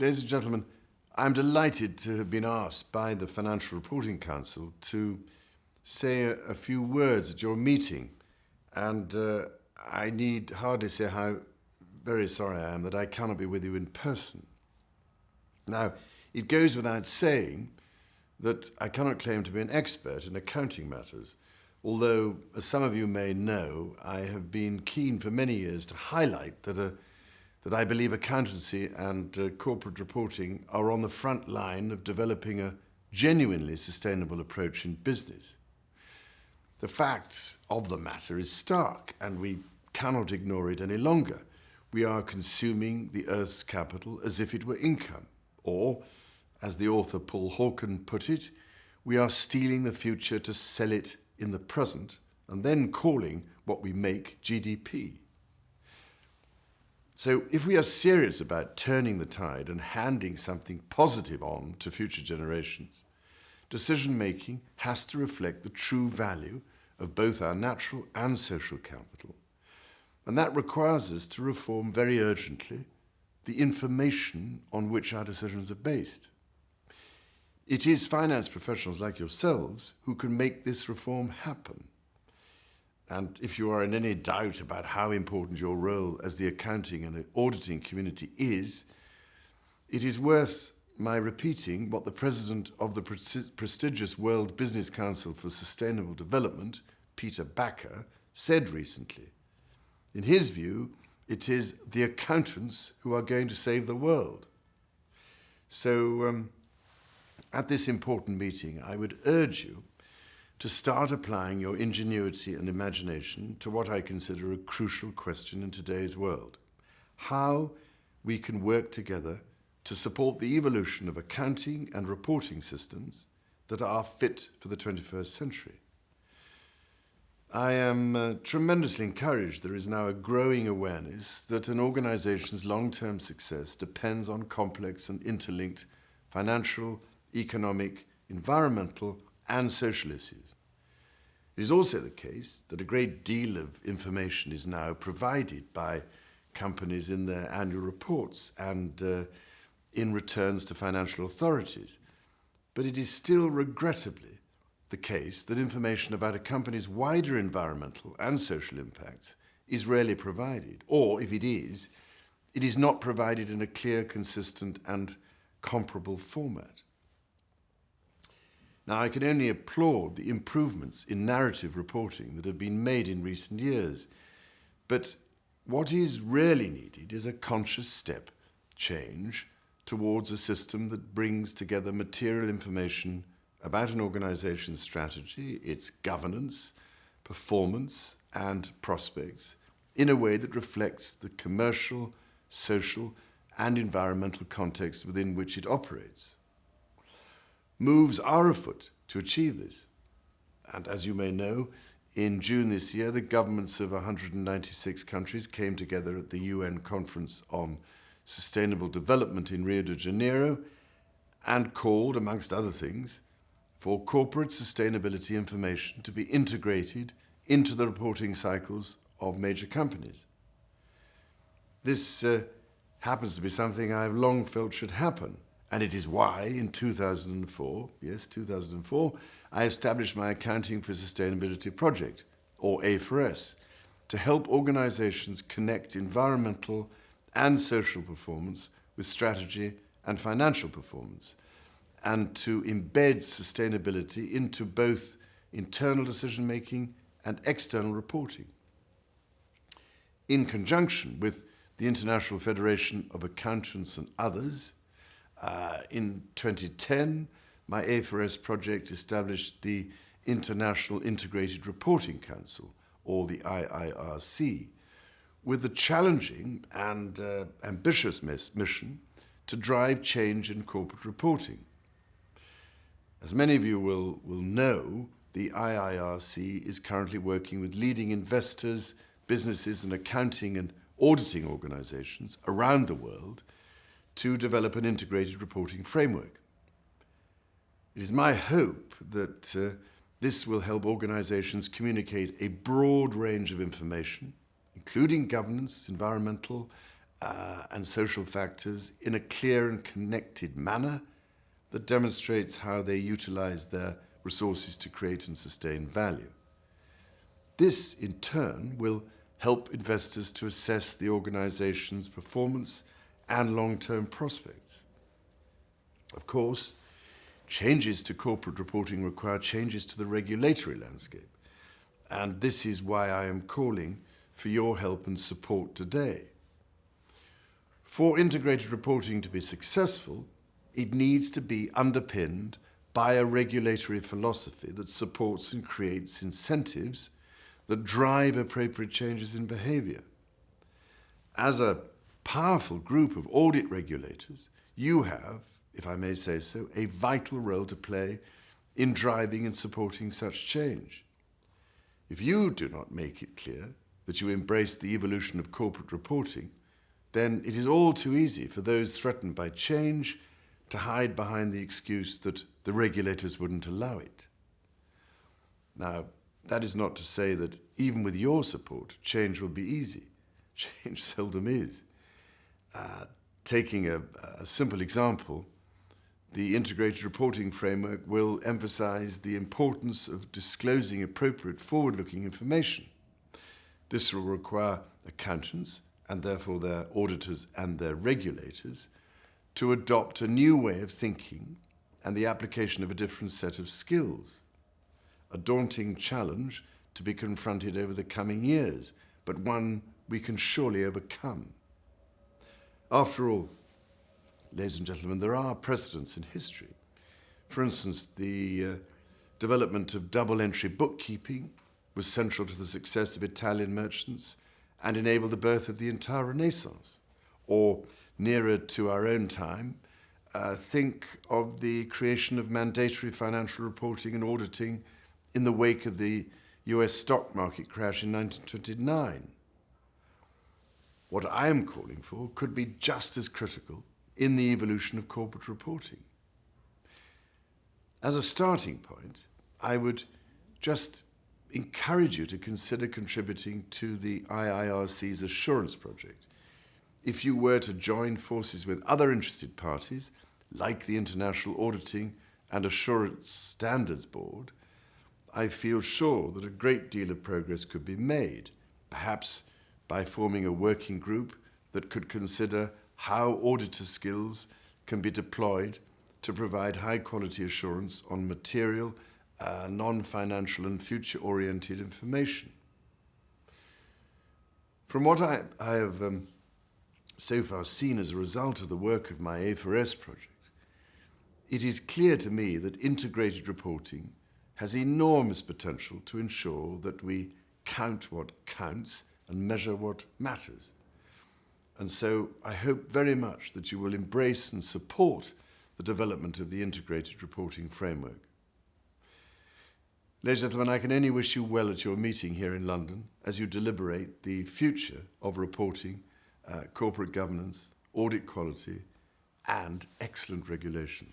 Ladies and gentlemen, I'm delighted to have been asked by the Financial Reporting Council to say a few words at your meeting. And I need hardly say how very sorry I am that I cannot be with you in person. Now, it goes without saying that I cannot claim to be an expert in accounting matters, although, as some of you may know, I have been keen for many years to highlight that I believe accountancy and corporate reporting are on the front line of developing a genuinely sustainable approach in business. The fact of the matter is stark, and we cannot ignore it any longer. We are consuming the Earth's capital as if it were income, or, as the author Paul Hawken put it, we are stealing the future to sell it in the present and then calling what we make GDP. So if we are serious about turning the tide and handing something positive on to future generations, decision-making has to reflect the true value of both our natural and social capital. And that requires us to reform very urgently the information on which our decisions are based. It is finance professionals like yourselves who can make this reform happen. And if you are in any doubt about how important your role as the accounting and auditing community is, it is worth my repeating what the president of the prestigious World Business Council for Sustainable Development, Peter Backer, said recently. In his view, it is the accountants who are going to save the world. So, at this important meeting, I would urge you to start applying your ingenuity and imagination to what I consider a crucial question in today's world: how we can work together to support the evolution of accounting and reporting systems that are fit for the 21st century. I am tremendously encouraged there is now a growing awareness that an organization's long-term success depends on complex and interlinked financial, economic, environmental, and social issues. It is also the case that a great deal of information is now provided by companies in their annual reports and in returns to financial authorities. But it is still regrettably the case that information about a company's wider environmental and social impacts is rarely provided, or if it is not provided in a clear, consistent, and comparable format. Now, I can only applaud the improvements in narrative reporting that have been made in recent years, but what is really needed is a conscious step change towards a system that brings together material information about an organization's strategy, its governance, performance, and prospects in a way that reflects the commercial, social, and environmental context within which it operates. Moves are afoot to achieve this. And as you may know, in June this year, the governments of 196 countries came together at the UN Conference on Sustainable Development in Rio de Janeiro and called, amongst other things, for corporate sustainability information to be integrated into the reporting cycles of major companies. This happens to be something I've long felt should happen, and it is why in 2004, I established my Accounting for Sustainability project, or A4S, to help organizations connect environmental and social performance with strategy and financial performance, and to embed sustainability into both internal decision-making and external reporting. In conjunction with the International Federation of Accountants and others, in 2010, my A4S project established the International Integrated Reporting Council, or the IIRC, with the challenging and ambitious mission to drive change in corporate reporting. As many of you will know, the IIRC is currently working with leading investors, businesses, and accounting and auditing organizations around the world to develop an integrated reporting framework. It is my hope that this will help organizations communicate a broad range of information, including governance, environmental, and social factors in a clear and connected manner that demonstrates how they utilize their resources to create and sustain value. This, in turn, will help investors to assess the organization's performance and long-term prospects. Of course, changes to corporate reporting require changes to the regulatory landscape, and this is why I am calling for your help and support today. For integrated reporting to be successful, it needs to be underpinned by a regulatory philosophy that supports and creates incentives that drive appropriate changes in behavior. As a powerful group of audit regulators, you have, if I may say so, a vital role to play in driving and supporting such change. If you do not make it clear that you embrace the evolution of corporate reporting, then it is all too easy for those threatened by change to hide behind the excuse that the regulators wouldn't allow it. Now, that is not to say that even with your support, change will be easy. Change seldom is. Taking a simple example, the integrated reporting framework will emphasize the importance of disclosing appropriate forward-looking information. This will require accountants, and therefore their auditors and their regulators, to adopt a new way of thinking and the application of a different set of skills. A daunting challenge to be confronted over the coming years, but one we can surely overcome. After all, ladies and gentlemen, there are precedents in history. For instance, the development of double-entry bookkeeping was central to the success of Italian merchants and enabled the birth of the entire Renaissance. Or, nearer to our own time, think of the creation of mandatory financial reporting and auditing in the wake of the US stock market crash in 1929. What I am calling for could be just as critical in the evolution of corporate reporting. As a starting point, I would just encourage you to consider contributing to the IIRC's Assurance Project. If you were to join forces with other interested parties, like the International Auditing and Assurance Standards Board, I feel sure that a great deal of progress could be made, perhaps by forming a working group that could consider how auditor skills can be deployed to provide high-quality assurance on material, non-financial and future-oriented information. From what I have so far seen as a result of the work of my A4S project, it is clear to me that integrated reporting has enormous potential to ensure that we count what counts and measure what matters. And so I hope very much that you will embrace and support the development of the integrated reporting framework. Ladies and gentlemen, I can only wish you well at your meeting here in London as you deliberate the future of reporting, corporate governance, audit quality, and excellent regulation.